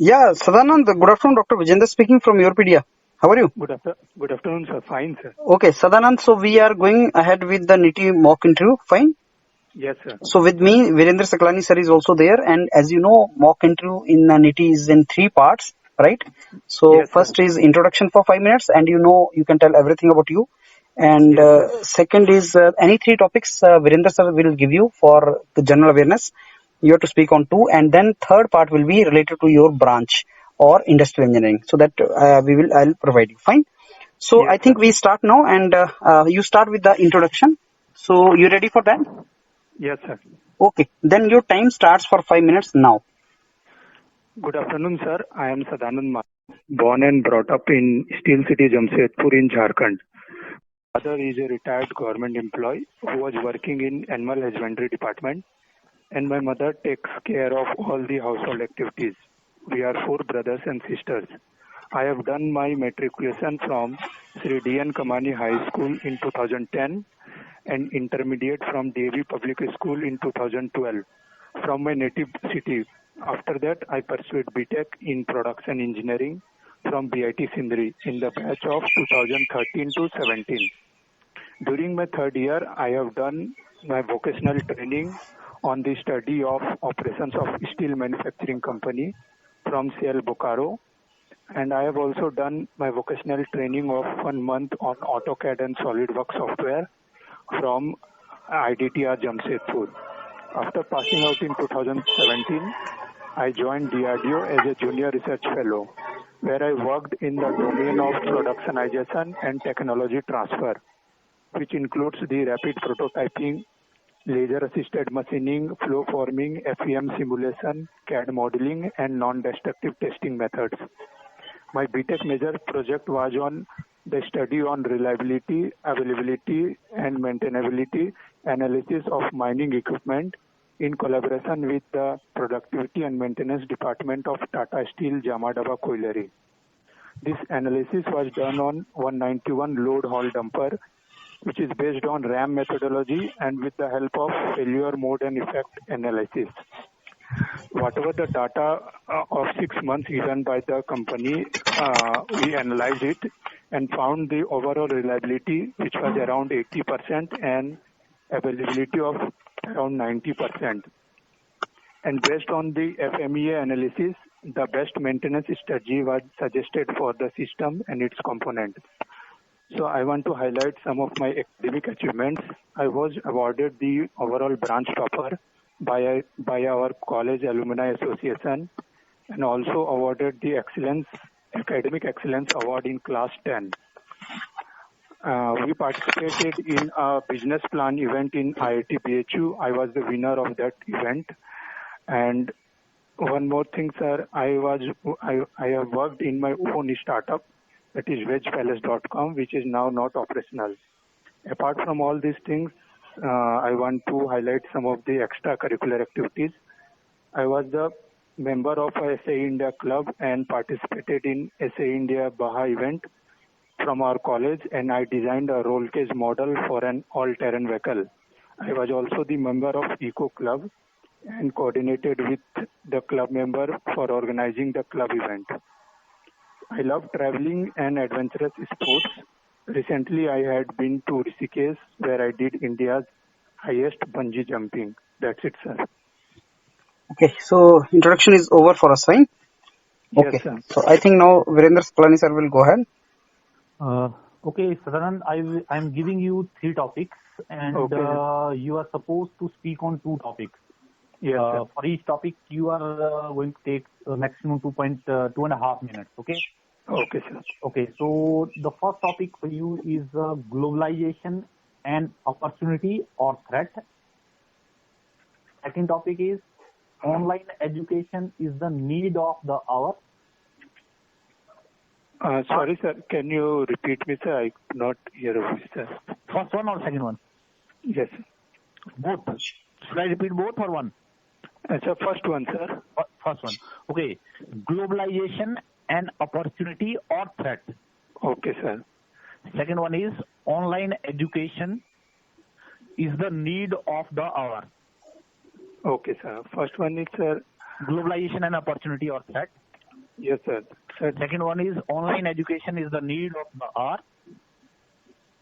Yeah, Sadanand, good afternoon. Dr. Vijender speaking from Europedia. How are you? Good afternoon, sir. Fine, sir. Okay, Sadanand, so we are going ahead with the NITI mock interview. Fine. Yes, sir. So with me, Virendra Saklani sir is also there. And as you know, mock interview in NITI is in three parts, right? So Yes, sir. first is introduction for 5 minutes, and you can tell everything about you. And Yes, sir. second is any three topics Virendra sir will give you for the general awareness. You have to speak on two, and then third part will be related to your branch or industrial engineering. So that I'll provide you. Fine. So I Yes, think sir. we start now, and you start with the introduction. So you ready for that? Yes, sir. Okay, then your time starts for 5 minutes now. Good afternoon, sir. I am Sadanand Ma, born and brought up in Steel City, Jamshedpur in Jharkhand. Father is a retired government employee who was working in animal husbandry department, and my mother takes care of all the household activities. We are four brothers and sisters. I have done my matriculation from Sri D.N. Kamani High School in 2010 and intermediate from Devi Public School in 2012 from my native city. After that, I pursued BTech in Production Engineering from BIT Sindri in the batch of 2013 to 17. During my third year, I have done my vocational training on the study of operations of steel manufacturing company from CL Bokaro, and I have also done my vocational training of 1 month on AutoCAD and SolidWorks software from IDTR Jamshedpur. After passing out in 2017, I joined DRDO as a junior research fellow, where I worked in the domain of productionization and technology transfer, which includes the rapid prototyping, laser-assisted machining, flow forming, FEM simulation, CAD modeling, and non-destructive testing methods. My BTech major project was on the study on reliability, availability, and maintainability analysis of mining equipment in collaboration with the Productivity and Maintenance Department of Tata Steel Jamadaba Colliery. This analysis was done on 191 load haul dumper, which is based on RAM methodology and with the help of failure mode and effect analysis. Whatever the data of 6 months given by the company, we analyzed it and found the overall reliability, which was around 80% and availability of around 90%. And based on the FMEA analysis, the best maintenance strategy was suggested for the system and its component. So I want to highlight some of my academic achievements. I was awarded the overall branch topper by our college alumni association and also awarded the academic excellence award in class 10. We participated in a business plan event in IIT BHU. I was the winner of that event. And one more thing, sir, I have worked in my own startup, that is vegpalace.com, which is now not operational. Apart from all these things, I want to highlight some of the extracurricular activities. I was the member of a SA India club and participated in SA India Baha event from our college, and I designed a roll cage model for an all-terrain vehicle. I was also the member of Eco Club and coordinated with the club member for organizing the club event. I love traveling and adventurous sports. Recently, I had been to Rishikesh, where I did India's highest bungee jumping. That's it, sir. Okay, so introduction is over for us, fine? Okay, yes, sir. So I think now Virendra Saklani sir will go ahead. Okay, Sadanand, I'm giving you three topics, and Okay. you are supposed to speak on two topics. Yes, sir. For each topic, you are going to take maximum 2.5 minutes. Okay. Okay, sir. Okay. So the first topic for you is globalization and opportunity or threat. Second topic is online education is the need of the hour. Sorry, sir. Can you repeat me, sir? I could not hear a voice, sir. First one or second one? Yes. Both. Should I repeat both or one? Sir, first one, sir. First one. Okay. Globalization and opportunity or threat. Okay, sir. Second one is online education is the need of the hour. Okay, sir. First one is, sir. Globalization and opportunity or threat. Yes, sir. Sir. Second one is online education is the need of the hour.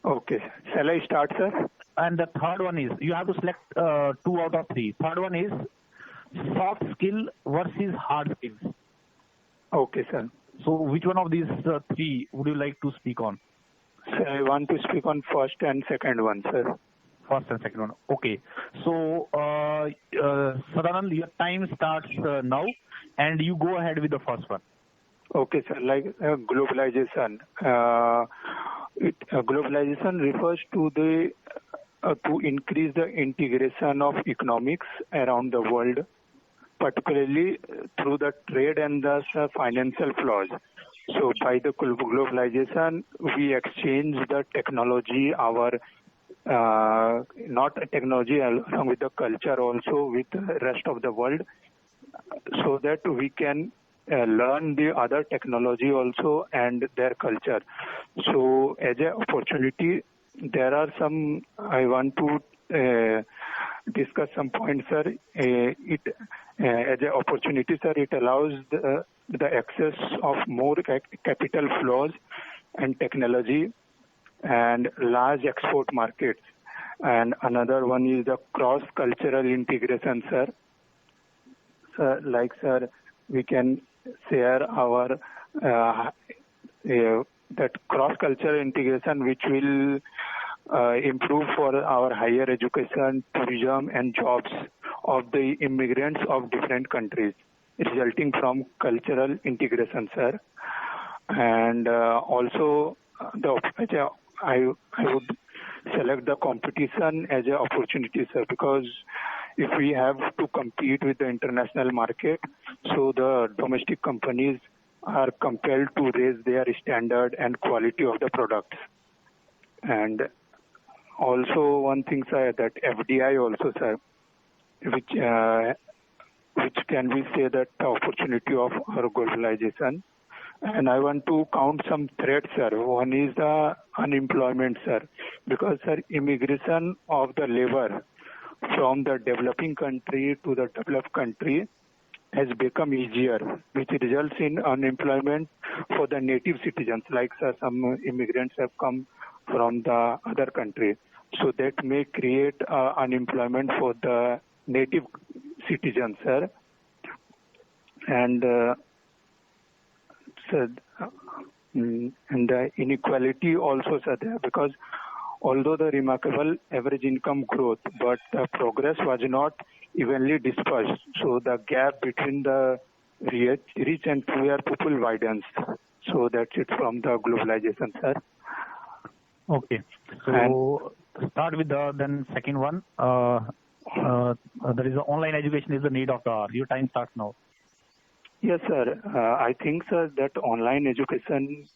Okay. Shall I start, sir? And the third one is, you have to select 2 out of 3. Third one is soft skill versus hard skills. Okay, sir. So which one of these 3 would you like to speak on? So I want to speak on first and second one, sir. First and second one. Okay. So, Sadanand, your time starts now, and you go ahead with the first one. Okay, sir. Like globalization. Globalization refers to the to increase the integration of economics around the world, particularly through the trade and the financial flows. So by the globalization, we exchange the technology, our not technology along with the culture also with the rest of the world, so that we can learn the other technology also and their culture. So as an opportunity, there are some, I want to discuss some points, sir. It as an opportunity, sir, it allows the access of more capital flows and technology and large export markets. And another one is the cross-cultural integration, sir. Sir, we can share our that cross-cultural integration, which will improve for our higher education, tourism, and jobs of the immigrants of different countries, resulting from cultural integration, sir. And also, I would select the competition as an opportunity, sir, because if we have to compete with the international market, so the domestic companies are compelled to raise their standard and quality of the products. And also one thing, sir, that FDI also, sir, which can we say that the opportunity of our globalization. And I want to count some threats, sir. One is the unemployment, sir, because, sir, immigration of the labor from the developing country to the developed country has become easier, which results in unemployment for the native citizens. Like, sir, some immigrants have come from the other country. So that may create unemployment for the native citizens, sir. And and the inequality also, sir, there, because although the remarkable average income growth, but the progress was not evenly dispersed. So the gap between the rich and poor people widens. So that's it from the globalization, sir. Okay. So start with the then second one. There is online education is the need of the hour. Your time starts now. Yes, sir. I think, sir, that online education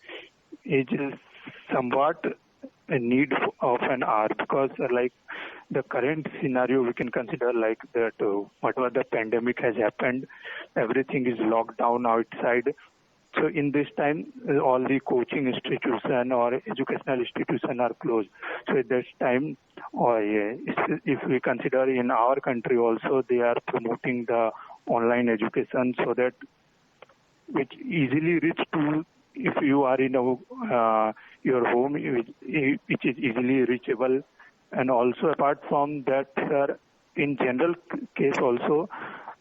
is somewhat a need of an hour, because like the current scenario we can consider like that whatever the pandemic has happened, everything is locked down outside. So in this time, all the coaching institution or educational institution are closed. So at this time, if we consider in our country also, they are promoting the online education so that which easily reach to, if you are in your home, which is easily reachable. And also apart from that, sir, in general case also,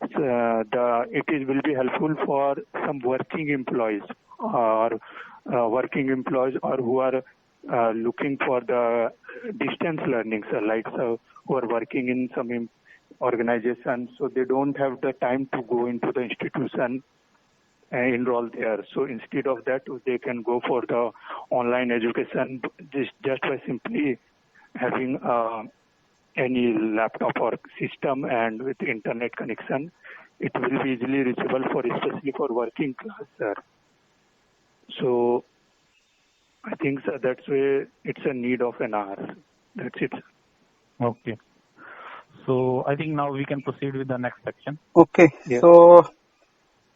it will be helpful for some working employees or who are looking for the distance learning, sir, like so who are working in some organization, so they don't have the time to go into the institution and enroll there. So instead of that, they can go for the online education just by simply having any laptop or system and with internet connection. It will be easily reachable for, especially for working class, sir. So I think, sir, that's why it's a need of an hour. That's it. Okay. So I think now we can proceed with the next section. Okay. Yes. So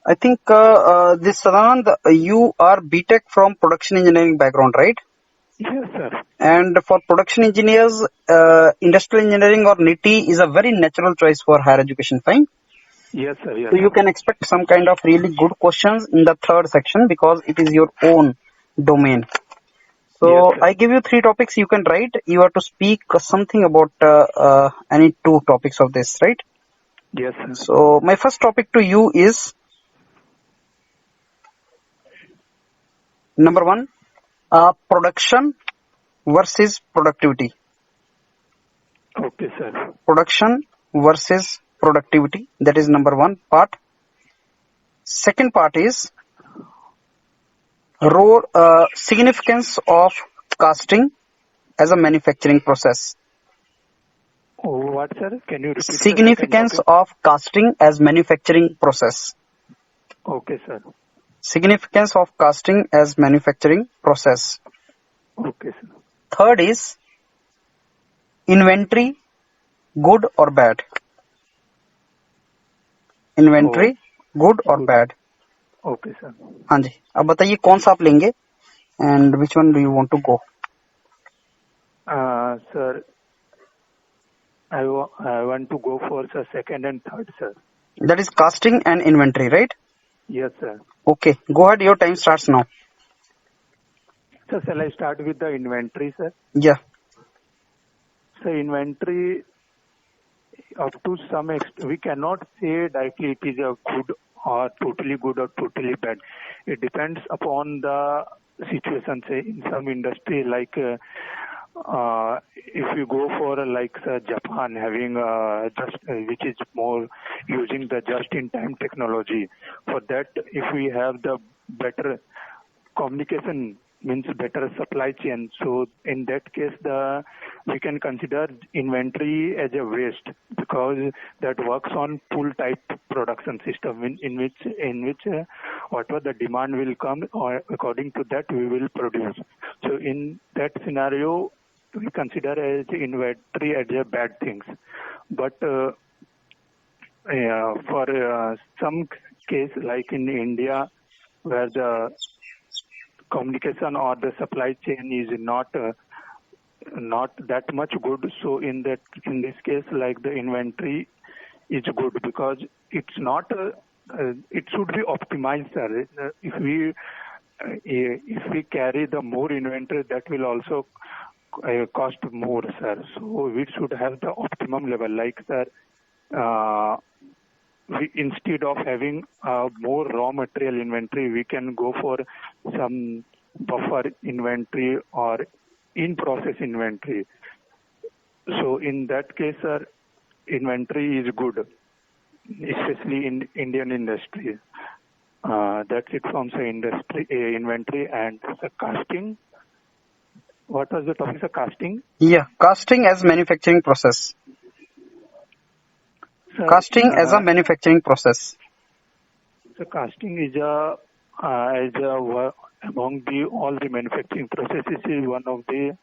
I think this Sadanand, you are BTech from production engineering background, right? Yes, sir. And for production engineers, industrial engineering or NITI is a very natural choice for higher education, fine? Yes, sir. Yes, So you can expect some kind of really good questions in the third section because it is your own domain. yes, So sir. I give you three topics you can write. You have to speak something about any two topics of this, right? Yes, sir. So my first topic to you is number one, production versus productivity. Okay, sir. Production versus productivity. That is number one part. Second part is role significance of casting as a manufacturing process. Oh, what, sir? Can you repeat the second Significance topic? of casting as manufacturing process. Okay, sir. Significance of casting as manufacturing process. Okay, sir. Third is inventory, good or bad. Oh, inventory good और good. Bad. Okay, sir. हाँ जी, अब बताइए कौन सा आप लेंगे and which one do you want to go. Sir, I want to go for the second and third, sir. That is casting and inventory, right? Yes, sir. Okay, go ahead, your time starts now. So, shall I start with the inventory, sir? Yeah. So, inventory, up to some extent, we cannot say directly it is a good or totally bad. It depends upon the situation. Say in some industry, like if you go for like Japan having which is more using the just-in-time technology. For that, if we have the better communication means better supply chain. So in that case, we can consider inventory as a waste because that works on pull type production system in which whatever the demand will come or according to that we will produce. So in that scenario, we consider as inventory as a bad things. But for some case like in India where the communication or the supply chain is not that much good. So in this case, like the inventory is good because it's not. It should be optimized, sir. If we carry the more inventory, that will also cost more, sir. So we should have the optimum level, like sir. Instead of having more raw material inventory, we can go for some buffer inventory or in-process inventory. So in that case, sir, inventory is good, especially in Indian industry. That's it from the industry inventory and the casting. What was the topic? The casting. Yeah, casting as manufacturing process. Sir, Casting as a manufacturing process. So casting is among all the manufacturing processes is one of the,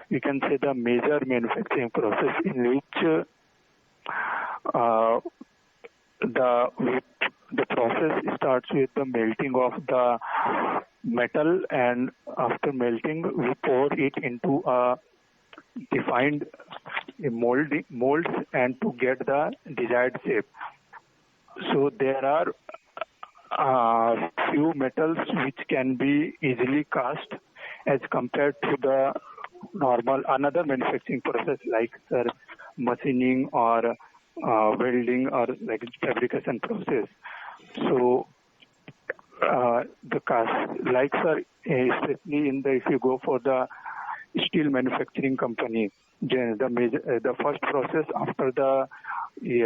you can say, the major manufacturing process in which the process starts with the melting of the metal, and after melting we pour it into a defined molds and to get the desired shape. So there are few metals which can be easily cast as compared to the normal another manufacturing process like sir machining or welding or like fabrication process. So the cast like sir especially in the if you go for the steel manufacturing company, the first process after the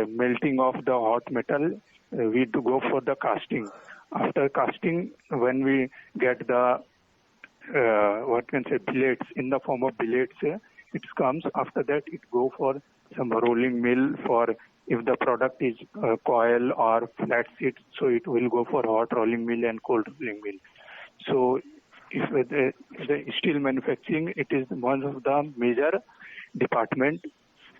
melting of the hot metal, we to go for the casting. After casting, when we get the what can say billets in the form of billets, it comes. After that, it go for some rolling mill for if the product is coil or flat sheet, so it will go for hot rolling mill and cold rolling mill. So if the steel manufacturing, it is one of the major department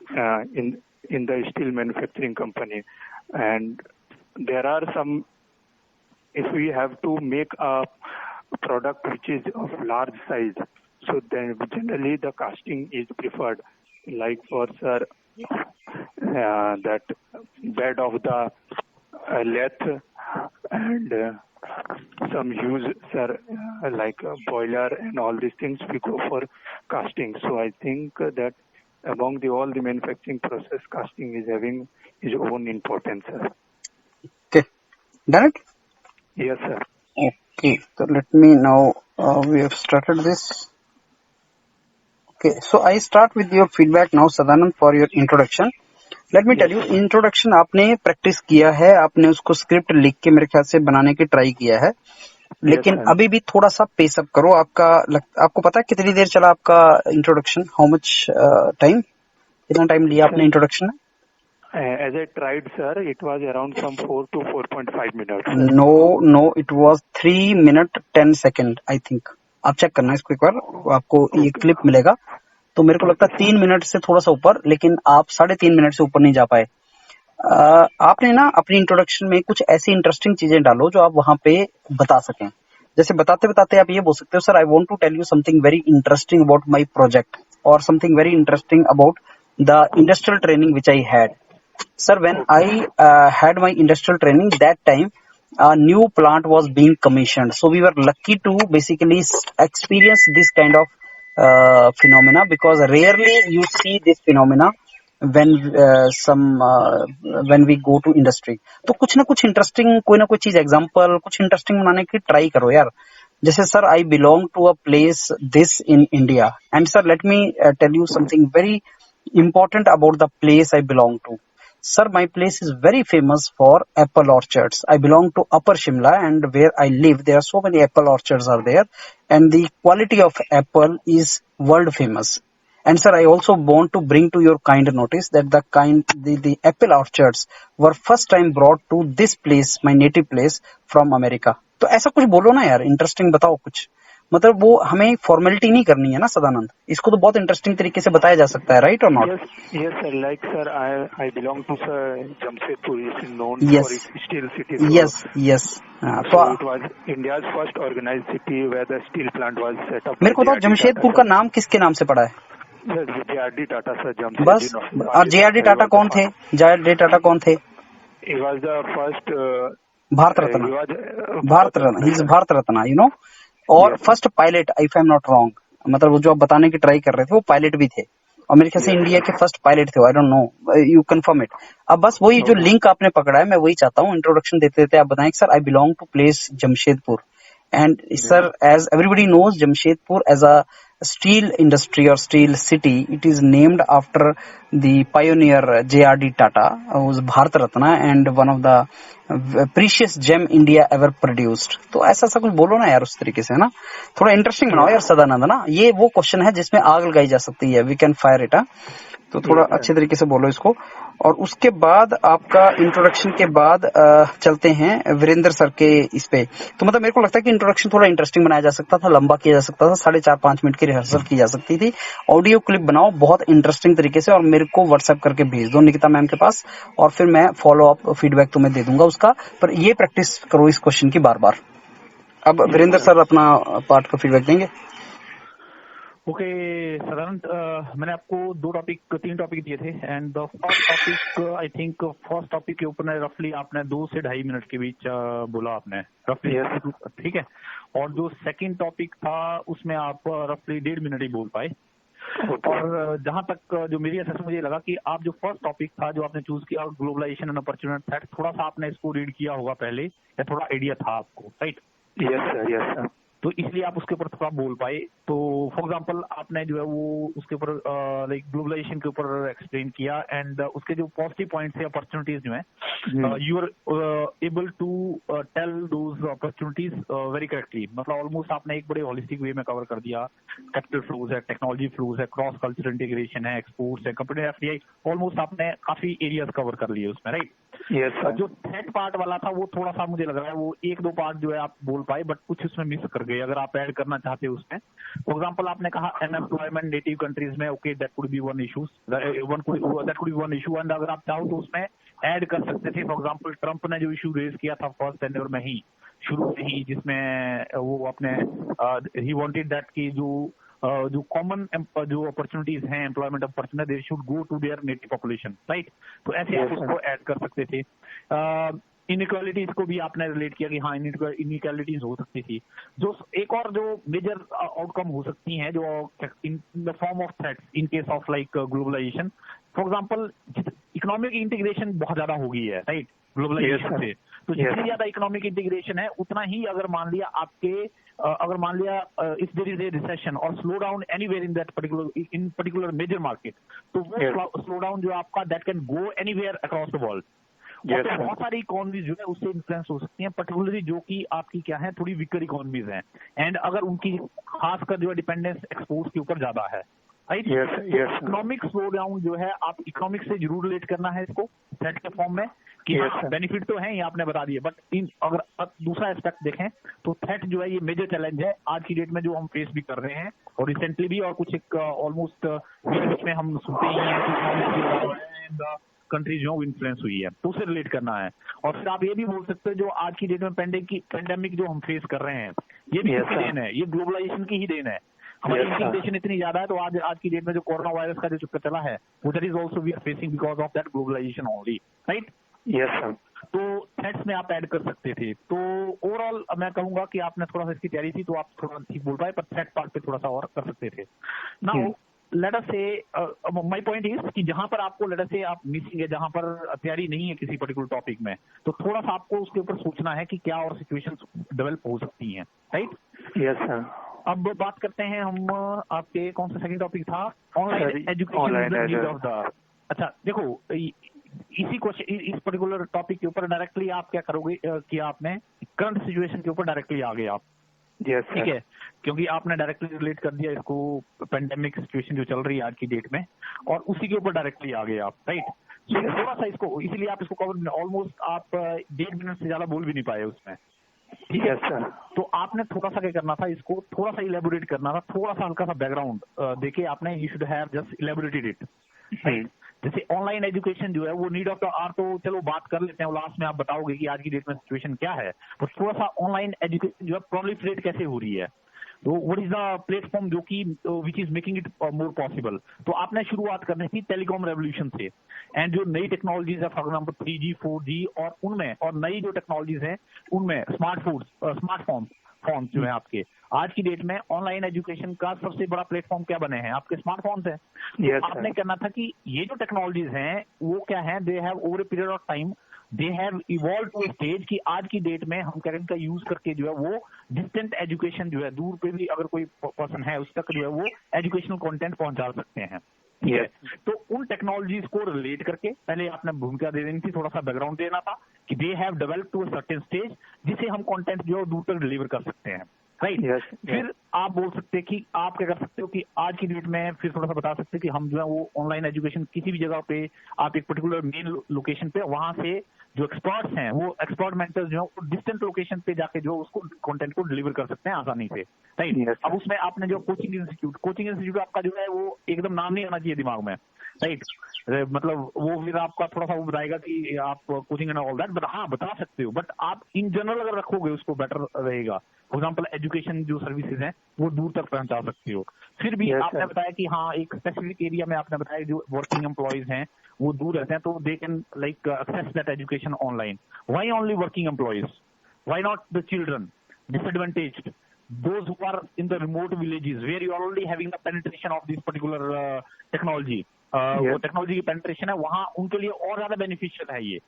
in the steel manufacturing company. And there are some, if we have to make a product which is of large size, so then generally the casting is preferred. Like for sir, that bed of the lathe and some use, sir, like a boiler and all these things, we go for casting. So I think that among all the manufacturing process, casting is having its own importance, sir. Okay, done it. Yes, sir. Okay, so let me now. We have started this. Okay, so I start with your feedback now, Sadanand, for your introduction. Let me tell you, introduction आपने practice किया है, आपने उसको script लिख के मेरे ख्याल से बनाने की ट्राई किया है, लेकिन अभी भी थोड़ा सा पेस अप करो. आपको पता है कितनी देर चला आपका इंट्रोडक्शन? हाउ मच टाइम, कितना टाइम लिया आपने इंट्रोडक्शन में? As I tried, sir, it was around from 4 to 4.5 minutes. No, it was 3 minutes 10 seconds, I think. आप चेक करना इसको एक बार, आपको ये क्लिप मिलेगा. तो मेरे को लगता है 3 मिनट से थोड़ा सा ऊपर, लेकिन आप 3.5 मिनट से ऊपर नहीं जा पाए. आपने ना अपनी इंट्रोडक्शन में कुछ ऐसी इंटरेस्टिंग चीजें डालो जो आप वहां पे बता सकें. जैसे बताते बताते आप ये बोल सकते हो, sir I want to tell you something very interesting about my project, और something very interesting about the industrial training which I had. Sir, when I had my industrial training, that time a new plant was being commissioned. So we were lucky to basically experience this kind of phenomena, because rarely you see this phenomena when when we go to industry. तो कुछ ना कुछ interesting, कोई ना कोई चीज example कुछ interesting बनाने की ट्राई करो यार. जैसे sir, I belong to a place this in India, and sir let me tell you something very important about the place I belong to. Sir, my place is very famous for apple orchards. I belong to Upper Shimla, and where I live, there are so many apple orchards are there, and the quality of apple is world famous. And sir, I also want to bring to your kind notice that the apple orchards were first time brought to this place, my native place, from America. तो ऐसा कुछ बोलो ना यार, interesting बताओ कुछ. मतलब वो हमें फॉर्मेलिटी नहीं करनी है ना सदानंद, इसको तो बहुत इंटरेस्टिंग तरीके से बताया जा सकता है, राइट और not? Yes, sir. Like, sir, I belong to Jamshedpur, is known for its steel city. So, yes. So it was India's first organized city where the steel plant was set up. मेरे को बताओ, जमशेदपुर का नाम किसके नाम से पड़ा है? JRD Tata, sir. बस. और JRD टाटा कौन थे? JRD टाटा कौन थे? He was the first Bharat Ratna. He is Bharat Ratna, you know. और first pilot, if I am not wrong, मतलब वो जो आप बताने की ट्राई कर रहे थे वो पायलट भी थे, और मेरे ख्याल से इंडिया के फर्स्ट पायलट थे. I don't know, you confirm it. अब बस वही जो लिंक आपने पकड़ा है, मैं वही चाहता हूँ. इंट्रोडक्शन देते देते आप बताएं, sir I belong to place Jamshedpur, and sir as everybody knows Jamshedpur as a steel industry or steel city, it is named after the pioneer JRD Tata, who was Bharat Ratna and one of the precious gem India ever produced. तो ऐसा कुछ बोलो ना यार उस तरीके से, है ना, थोड़ा इंटरेस्टिंग बनाओ यार सदानंद ना. ये वो क्वेश्चन है जिसमें आग लगाई जा सकती है, वी कैन फायर इट. तो थोड़ा अच्छे तरीके से बोलो इसको. और उसके बाद आपका इंट्रोडक्शन के बाद चलते हैं वीरेंद्र सर के इस पे. तो मतलब मेरे को लगता है कि इंट्रोडक्शन थोड़ा इंटरेस्टिंग बनाया जा सकता था, लंबा किया जा सकता था, 4.5-5 मिनट की रिहर्सल की जा सकती थी. ऑडियो क्लिप बनाओ बहुत इंटरेस्टिंग तरीके से और मेरे को व्हाट्सएप करके भेज दो निकिता मैम के पास, और फिर मैं फॉलो अप फीडबैक तुम्हें दे दूंगा उसका. पर ये प्रैक्टिस करो इस क्वेश्चन की बार बार. अब वीरेंद्र सर अपना पार्ट का फीडबैक देंगे. ओके सदानंद, मैंने आपको 3 टॉपिक दिए थे, and the first topic, I think first topic के ऊपर रफली आपने 2 से 2.5 मिनट के बीच बोला आपने रफली, ठीक है. और जो सेकंड टॉपिक था उसमें आप रफली 1.5 मिनट ही बोल पाए. और जहां तक जो मेरी असेसमेंट मुझे लगा कि आप जो फर्स्ट टॉपिक था जो आपने चूज किया, ग्लोबलाइजेशन एंड अपॉर्चुनिटी थ्रेट, थोड़ा सा आपने इसको रीड किया होगा पहले, या थोड़ा आइडिया था आपको, राइट? Yes sir. तो इसलिए आप उसके ऊपर थोड़ा बोल पाए. तो फॉर एग्जांपल आपने जो है वो उसके ऊपर लाइक ग्लोबलाइजेशन के ऊपर एक्सप्लेन किया, एंड उसके जो पॉजिटिव पॉइंट्स है, अपॉर्चुनिटीज जो है, you are able to tell those opportunities very correctly. मतलब ऑलमोस्ट आपने एक बड़े होलिस्टिक वे में कवर कर दिया. कैपिटल फ्लोज है, टेक्नोलॉजी फ्लोज है, क्रॉस कल्चर इंटीग्रेशन है, एक्सपोर्ट्स है, कंपनी एफडीआई, ऑलमोस्ट आपने काफी एरियाज कवर कर लिए उसमें, राइट? Yes sir. जो थर्ड पार्ट वाला था वो थोड़ा सा मुझे लग रहा है वो 1-2 पार्ट जो है आप बोल पाए, बट कुछ उसमें मिस कर गए. अगर आप ऐड करना चाहते हो उसमें, फॉर एग्जांपल आपने कहा अनएम्प्लॉयमेंट नेटिव कंट्रीज में, okay that could be one issue, and अगर आप चाहो तो उसमें ऐड कर सकते थे. फॉर एग्जांपल ट्रंप ने जो इशू रेज किया था फर्स्ट टेन्योर में ही, शुरू से ही, जिसमें वो अपने ही वांटेड दैट की जो कॉमन जो अपॉर्चुनिटीज हैं, employment opportunity, they should go to their native population, right? तो ऐसे आप उसको ऐड कर सकते थे. इनइक्वालिटीज को भी आपने रिलेट किया कि हाँ इनइक्वालिटीज हो सकती थी। जो एक और जो मेजर आउटकम हो सकती हैं जो in the form of threats in case of like globalization, for example economic integration बहुत ज्यादा हो गई है, राइट, ग्लोबलाइजेशन से। तो जितनी ज्यादा इकोनॉमिक इंटीग्रेशन है उतना ही अगर मान लिया if there is a recession और slow down anywhere in that particular major market, तो वो स्लो डाउन जो आपका that can go anywhere across the world. तो बहुत सारी इकोनॉमीज जो है उससे इन्फ्लुएंस हो सकती हैं, पर्टिकुलरली जो कि आपकी क्या है थोड़ी वीकर इकोनॉमीज हैं, एंड अगर उनकी खासकर जो है डिपेंडेंस एक्सपोर्ट के ऊपर ज्यादा है, राइट। इकोनॉमिक स्लो डाउन जो है आप इकोनॉमिक से जरूर रिलेट करना है इसको थ्रेट के फॉर्म में कि बेनिफिट तो है ये आपने बता दिए, बट अगर दूसरा एस्पेक्ट देखें तो थ्रेट जो है ये मेजर चैलेंज है आज की डेट में जो हम फेस भी कर रहे हैं, और रिसेंटली भी और कुछ एक ऑलमोस्ट बीच में हम सुनते ही हैं कंट्रीज जो इन्फ्लुएंस हुई है, तो उसे रिलेट करना है। और फिर आप ये भी बोल सकते हो जो आज की डेट में पेंडेमिक जो हम फेस कर रहे हैं ये भी इसकी देन है, ये ग्लोबलाइजेशन की ही देन है। हमारी इंटीग्रेशन इतनी ज्यादा है तो आज की डेट में जो कोरोना वायरस का जो चक्कर चला है वो that is also we are facing because of that globalization only, right. Yes sir. तो थ्रेट्स में आप ऐड कर सकते थे। तो ओवरऑल मैं कहूंगा कि आपने थोड़ा सा इसकी तैयारी थी तो आप थोड़ा ठीक बोल पाए, पर थ्रेट पार्ट पे थोड़ा सा और कर सकते थे। नाउ लेट अस से माय पॉइंट इज कि जहां पर आपको लेट अस से आप मिसिंग है, जहां पर तैयारी नहीं है किसी पर्टिकुलर टॉपिक में, तो थोड़ा सा आपको उसके ऊपर सोचना है कि क्या और सिचुएशंस डेवलप हो सकती हैं, राइट। Yes sir. अब बात करते हैं हम आपके कौन सा सेकंड टॉपिक था, ऑनलाइन एजुकेशन ऑफ द। अच्छा देखो इसी क्वेश्चन इस पर्टिकुलर टॉपिक के ऊपर डायरेक्टली आप क्या करोगे कि आपने करंट सिचुएशन के ऊपर डायरेक्टली आ गए आप, ठीक है, क्योंकि आपने डायरेक्टली रिलेट कर दिया इसको पेंडेमिक सिचुएशन जो चल रही है आज की डेट में, और उसी के ऊपर डायरेक्टली आ गए आप, राइट। सो थोड़ा सा इसको इसीलिए आप इसको कवर ऑलमोस्ट आप 1.5 मिनट से ज्यादा बोल भी नहीं पाए उसमें, ठीक है सर। तो आपने थोड़ा सा क्या करना था, इसको थोड़ा सा इलेबोरेट करना था, थोड़ा सा हल्का सा बैकग्राउंड देके आपने you should have just elaborated it, right. जैसे ऑनलाइन एजुकेशन जो है वो नीड ऑफ द आवर तो चलो बात कर लेते हैं, लास्ट में आप बताओगे कि आज की डेट में सिचुएशन क्या है, तो थोड़ा सा ऑनलाइन एजुकेशन जो है प्रोलिफरेट कैसे हो रही है, तो व्हाट इज द प्लेटफॉर्म जो कि which is making it more possible. तो आपने शुरुआत करनी थी टेलीकॉम रेवोल्यूशन से, एंड जो नई टेक्नोलॉजीज है फॉर एग्जाम्पल 3G 4G और उनमें और नई जो टेक्नोलॉजीज हैं उनमें स्मार्टफोन जो है आपके आज की डेट में ऑनलाइन एजुकेशन का सबसे बड़ा प्लेटफॉर्म क्या बने हैं, आपके स्मार्टफोन्स हैं। तो आपने करना था कि ये जो टेक्नोलॉजीज हैं वो क्या है, they have over a period of time they have evolve to stage कि आज की डेट में हम क्या इनका यूज करके जो है वो डिस्टेंट एजुकेशन जो है दूर पे भी अगर कोई पर्सन है उस तक जो है वो एजुकेशनल कंटेंट पहुंचा सकते हैं, ठीक है। तो उन टेक्नोलॉजीज को रिलेट करके पहले आपने भूमिका दे देनी थी, थोड़ा सा बैकग्राउंड देना था कि they have develop to a certain stage जिसे हम कंटेंट जो है दूर तक डिलीवर कर सकते हैं, राइट। फिर आप बोल सकते हैं कि आप क्या कर सकते हो कि आज की डेट में फिर थोड़ा सा बता सकते हैं कि हम जो है वो ऑनलाइन एजुकेशन किसी भी जगह पे आप एक पर्टिकुलर मेन लोकेशन पे वहां से जो एक्सपर्ट्स हैं वो एक्सपर्ट मेंटर्स जो है डिस्टेंट लोकेशन पे जाके जो उसको कंटेंट को डिलीवर कर सकते हैं आसानी से, राइट। अब उसमें आपने जो कोचिंग इंस्टीट्यूट आपका जो है वो एकदम नाम नहीं आना चाहिए दिमाग में, राइट। मतलब वो फिर आपका थोड़ा सा वो बताएगा कि आप coaching and all that, but हाँ बता सकते हो, बट आप इन जनरल अगर रखोगे उसको बेटर रहेगा। फॉर एग्जाम्पल एजुकेशन जो सर्विसेज हैं वो दूर तक पहुंचा सकते हो। फिर भी आपने बताया कि हाँ एक स्पेसिफिक एरिया में आपने बताया जो वर्किंग एम्प्लॉयज हैं वो दूर रहते हैं तो they can like access that education online. Why only working employees, why not the children, disadvantaged, those who are in the remote villages where you are already having the penetration of this particular technology, वो technology की penetration है वहां उनके लिए और ज्यादा beneficial है ये,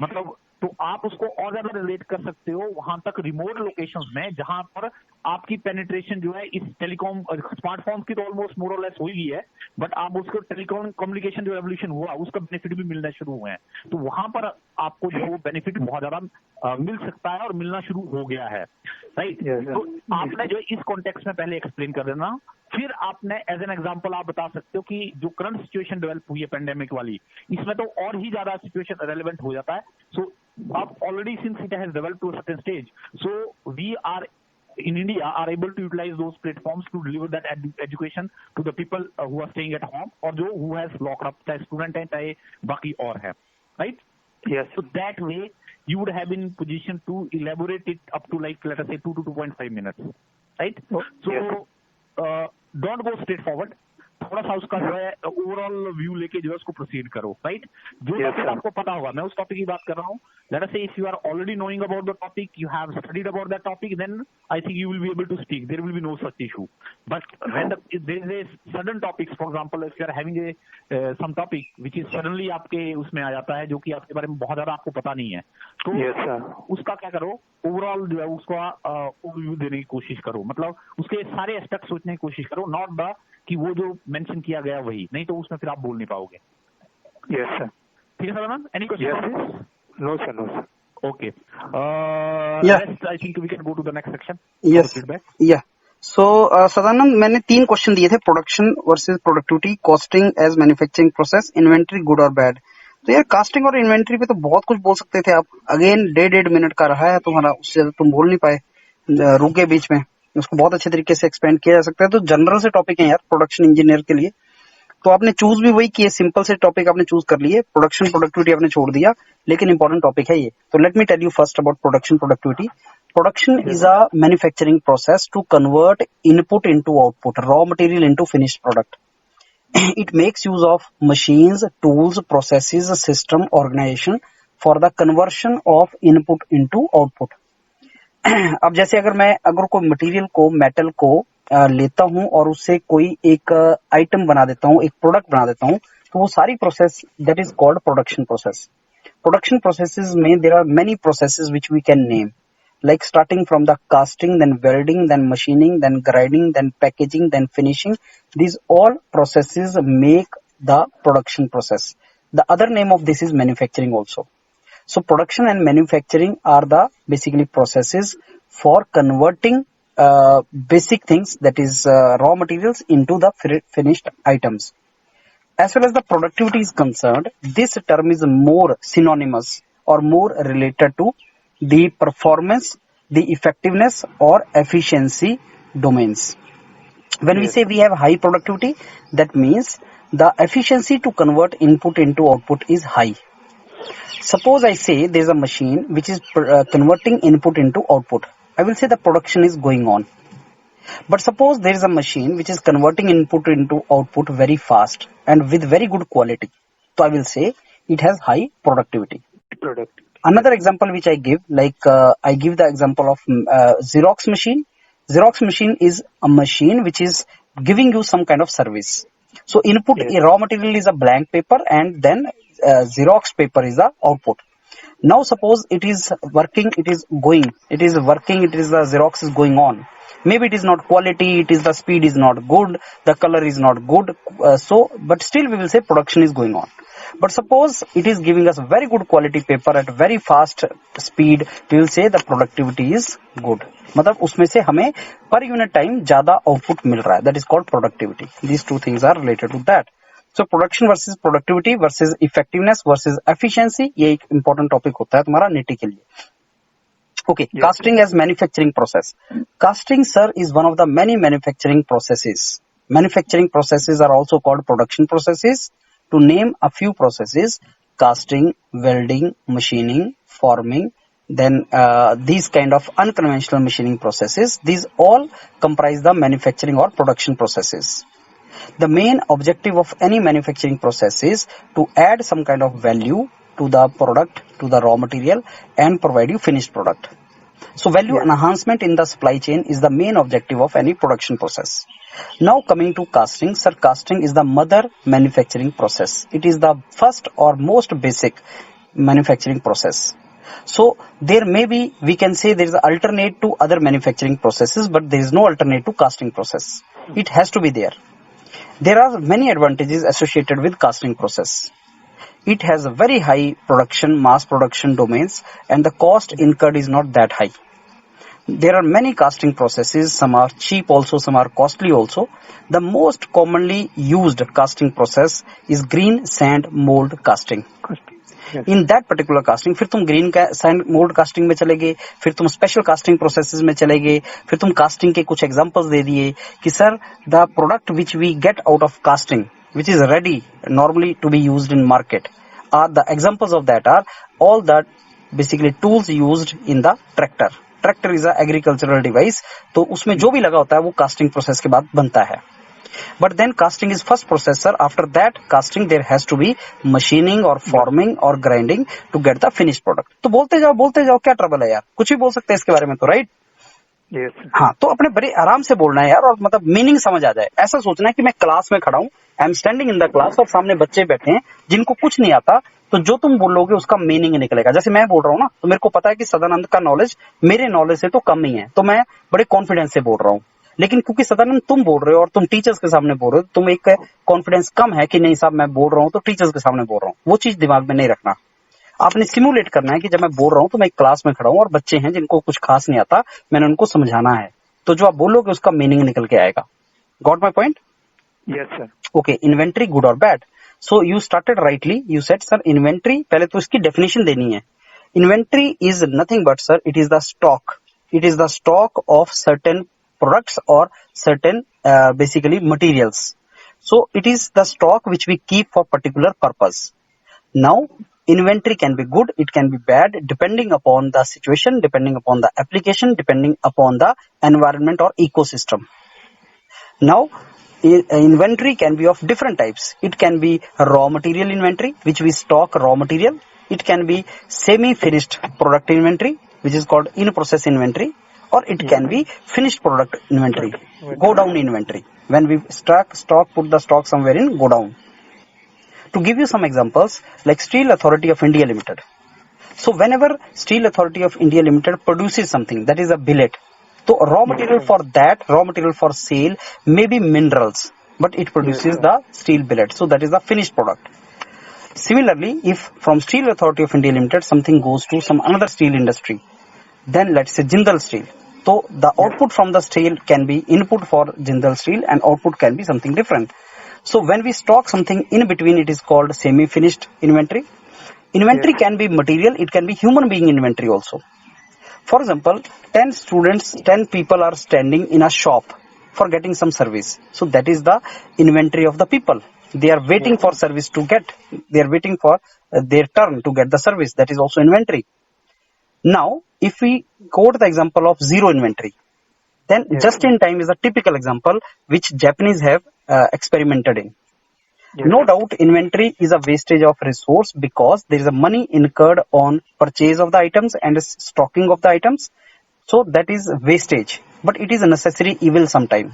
मतलब तो आप उसको और ज्यादा रिलेट कर सकते हो वहां तक रिमोट लोकेशंस में जहां पर आपकी पेनिट्रेशन जो है इस टेलीकॉम स्मार्टफोन की तो ऑलमोस्ट मोर और लेस हो ही है, बट आप उसको टेलीकॉम कम्युनिकेशन जो रेवोल्यूशन हुआ उसका बेनिफिट भी मिलना शुरू हुए हैं, तो वहां पर आपको जो बेनिफिट बहुत ज्यादा मिल सकता है और मिलना शुरू हो गया है, राइट। तो आपने जो इस कॉन्टेक्स्ट में पहले एक्सप्लेन कर देना, फिर आपने एज एन एग्जांपल आप बता सकते हो कि जो करंट सिचुएशन डेवलप हुई है पेंडेमिक वाली, इसमें तो और ही ज्यादा सिचुएशन रेलेवेंट हो जाता है। सो अब already since it has developed to a certain stage, so we are in India are able to utilize those platforms to deliver that education to the people who are staying at home और जो who has locked up, चाहे student है चाहे बाकी और है, right? Yes. So that way you would have been in position to elaborate it up to like let us say 2 to 2.5 minutes, right? So don't go straight forward. थोड़ा सा उसका जो है ओवरऑल व्यू लेके जो है उसको प्रोसीड करो, राइट? जो Yes, टॉपिक sir. आपको पता होगा, मैं उस टॉपिक की बात कर रहा हूँ. Let us say if you are already knowing about the topic, you have studied about that topic, then I think you will be able to speak, there will be no such issue. But when there is a sudden topics, for example if you are having a some topic which is suddenly आपके उसमें आ जाता है, जो कि आपके बारे में बहुत ज्यादा आपको पता नहीं है, तो Yes, sir. उसका क्या करो, ओवरऑल जो है उसका ओवरव्यू देने की कोशिश करो, मतलब उसके सारे एस्पेक्ट सोचने की कोशिश करो, नॉट द कि वो जो मेंशन किया गया वही, नहीं तो उसमें फिर आप बोल नहीं पाओगे. Yes, sir. ठीक है Sadanand, any Yes. Question? No, sir. No, sir. Okay. Yeah. Rest, I think we can go to the next section. Yes. Feedback. Yeah. So, Sadanand, मैंने 3 क्वेश्चन दिए थे, production versus productivity, costing as manufacturing process, inventory good और bad. तो यार casting और inventory पे तो बहुत कुछ बोल सकते थे आप. अगेन 1.5 मिनट का रहा है तुम्हारा, उससे ज्यादा तुम बोल नहीं पाए, रुके बीच में. उसको बहुत अच्छे तरीके से एक्सपेंड किया जा सकता है. तो जनरल से टॉपिक है यार प्रोडक्शन इंजीनियर के लिए. तो आपने चूज भी वही किए, सिंपल से टॉपिक आपने चूज कर लिए. प्रोडक्शन प्रोडक्टिविटी आपने छोड़ दिया, लेकिन इंपॉर्टेंट टॉपिक है ये. तो let me tell you first about production productivity. Production is a manufacturing process to convert input into output, raw material into finished product. It makes use of machines, tools, processes, system, organization for the conversion of input into output. अब जैसे अगर कोई material को, metal को लेता हूं और उससे कोई एक आइटम बना देता हूं, एक प्रोडक्ट बना देता हूं, तो वो सारी process that is called production process. Production processes में there are many processes which we can name, like starting from the casting, then welding, then machining, then grinding, then packaging, then finishing. These all processes make the production process. The other name of this is manufacturing also. So production and manufacturing are the basically processes for converting basic things, that is raw materials, into the finished items. As far as the productivity is concerned, this term is more synonymous or more related to the performance, the effectiveness or efficiency domains. When we say we have high productivity, that means the efficiency to convert input into output is high. Suppose I say there is a machine which is converting input into output. I will say the production is going on. But suppose there is a machine which is converting input into output very fast and with very good quality. So I will say it has high productivity. Product. Another example which I give, I give the example of Xerox machine. Xerox machine is a machine which is giving you some kind of service. So input, Yes. raw material is a blank paper, and then Xerox paper is the output. Now suppose it is working, it is working, the Xerox is going on. Maybe it is not quality, the speed is not good, the color is not good, but still we will say production is going on. But suppose it is giving us very good quality paper at very fast speed, we will say the productivity is good. मतलब उसमें से हमें per unit time ज़्यादा output मिल रहा है, that is called productivity. These two things are related to that. So production versus productivity versus effectiveness versus efficiency, ये एक important topic होता है तुम्हारा NITI के लिए. Okay, Yes. Casting as manufacturing process. Casting, sir, is one of the many manufacturing processes. Manufacturing processes are also called production processes. To name a few processes: casting, welding, machining, forming, then these kind of unconventional machining processes. These all comprise the manufacturing or production processes. The main objective of any manufacturing process is to add some kind of value to the product, to the raw material, and provide you finished product. So value Yes. enhancement in the supply chain is the main objective of any production process. Now coming to casting, sir, casting is the mother manufacturing process. It is the first or most basic manufacturing process. So there may be, we can say there is an alternate to other manufacturing processes, but there is no alternate to casting process. It has to be there. There are many advantages associated with casting process. It has a very high production, mass production domains, and the cost incurred is not that high. There are many casting processes, some are cheap also, some are costly also. The most commonly used casting process is green sand mold casting. Yes. In that particular casting, फिर तुम green sand mould casting में चले गए, फिर तुम special casting processes में चले गए, फिर तुम कास्टिंग के कुछ एग्जांपल्स दे दिए कि sir the product which we get out of casting which is ready normally to be used in market are the examples of that are all that basically tools used in the tractor. Tractor is a agricultural device, तो उसमें जो भी लगा होता है वो casting process के बाद बनता है. But then casting is first process, sir. After that casting there has to be machining or forming or grinding to get the finished product. तो बोलते जाओ क्या ट्रबल है यार, कुछ भी बोल सकते हैं इसके बारे में तो, राइट? यस हाँ, तो अपने बड़े आराम से बोलना है यार, और मतलब मीनिंग समझ आ जाए। ऐसा सोचना है कि मैं क्लास में खड़ा हूँ, I am standing in the class और सामने बच्चे बैठे हैं जिनको कुछ नहीं आता, तो जो तुम बोलोगे उसका मीनिंग निकलेगा। जैसे मैं बोल रहा हूँ ना, तो मेरे को पता है कि सदानंद का नॉलेज मेरे नॉलेज से तो कम ही है, तो मैं बड़े कॉन्फिडेंस से बोल रहा हूँ। लेकिन क्योंकि सदानंद तुम बोल रहे हो और तुम टीचर्स के सामने बोल रहे हो, तुम एक कॉन्फिडेंस कम है कि नहीं साहब मैं बोल रहा हूँ तो टीचर्स के सामने बोल रहा हूँ, वो चीज दिमाग में नहीं रखना। आपने सिमुलेट करना है कि जब मैं बोल रहा हूँ तो मैं एक क्लास में खड़ा हूँ और बच्चे हैं जिनको कुछ खास नहीं आता, मैंने उनको समझाना है, तो जो आप बोलोगे उसका मीनिंग निकल के आएगा। Got my point? Yes sir. Okay, inventory good और bad. So you started rightly, you said sir inventory, पहले तो इसकी डेफिनेशन देनी है। Inventory is nothing but sir it is the stock, it is the stock of certain products or certain basically materials. So it is the stock which we keep for particular purpose. Now inventory can be good, it can be bad depending upon the situation, depending upon the application, depending upon the environment or ecosystem. Now inventory can be of different types. It can be raw material inventory which we stock raw material. It can be semi finished product inventory which is called in process inventory, or it can be finished product inventory, go down inventory, when we put the stock somewhere in go down. To give you some examples, like Steel Authority of India Limited. So whenever Steel Authority of India Limited produces something, that is a billet, so raw material for that, raw material for sale may be minerals, but it produces the steel billet, so that is the finished product. Similarly, if from Steel Authority of India Limited something goes to some another steel industry, then let's say Jindal Steel, so the output from the steel can be input for Jindal Steel and output can be something different. So when we stock something in between, it is called semi-finished inventory. Inventory can be material, it can be human being inventory also. For example, 10 people are standing in a shop for getting some service. So that is the inventory of the people. They are waiting for service to get, they are waiting for their turn to get the service. That is also inventory. Now, if we go to the example of zero inventory, then just in time is a typical example which Japanese have experimented in. No doubt inventory is a wastage of resource because there is a money incurred on purchase of the items and stocking of the items. So that is wastage, but it is a necessary evil sometime.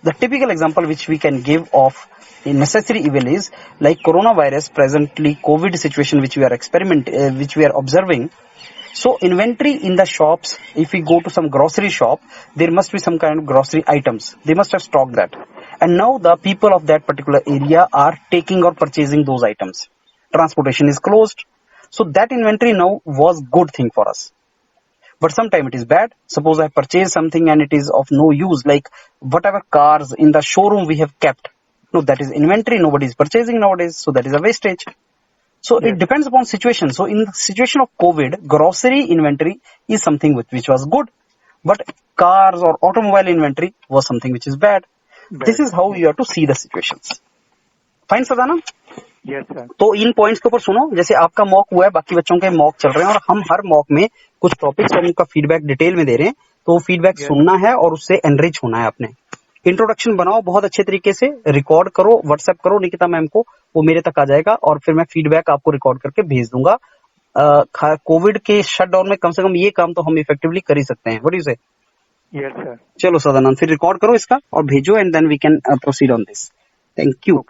The typical example which we can give of a necessary evil is like coronavirus, presently COVID situation which we are observing. So inventory in the shops, if we go to some grocery shop, there must be some kind of grocery items. They must have stocked that. And now the people of that particular area are taking or purchasing those items. Transportation is closed. So that inventory now was good thing for us. But sometimes it is bad. Suppose I purchase something and it is of no use, like whatever cars in the showroom we have kept. No, that is inventory. Nobody is purchasing nowadays. So that is a wastage. So it depends upon situation. So in the situation of COVID, grocery inventory is something which was good, but cars or automobile inventory was something which is bad. This is how you have to see the situations. Fine, Sadanand? Yes, sir. तो इन points के ऊपर सुनो, जैसे आपका mock हुआ है, बाकी बच्चों के मॉक चल रहे हैं और हम हर मॉक में कुछ टॉपिक्स और उनका फीडबैक डिटेल में दे रहे हैं, तो फीडबैक सुनना है और उससे एनरिच होना है आपने। इंट्रोडक्शन बनाओ बहुत अच्छे तरीके से, रिकॉर्ड करो, व्हाट्सएप करो निकिता मैम को, वो मेरे तक आ जाएगा और फिर मैं फीडबैक आपको रिकॉर्ड करके भेज दूंगा। कोविड के शटडाउन में कम से कम ये काम तो हम इफेक्टिवली कर ही सकते हैं। What do you say? Yes sir. चलो सदानंद, फिर रिकॉर्ड करो इसका और भेजो and then we can proceed on this. Thank you.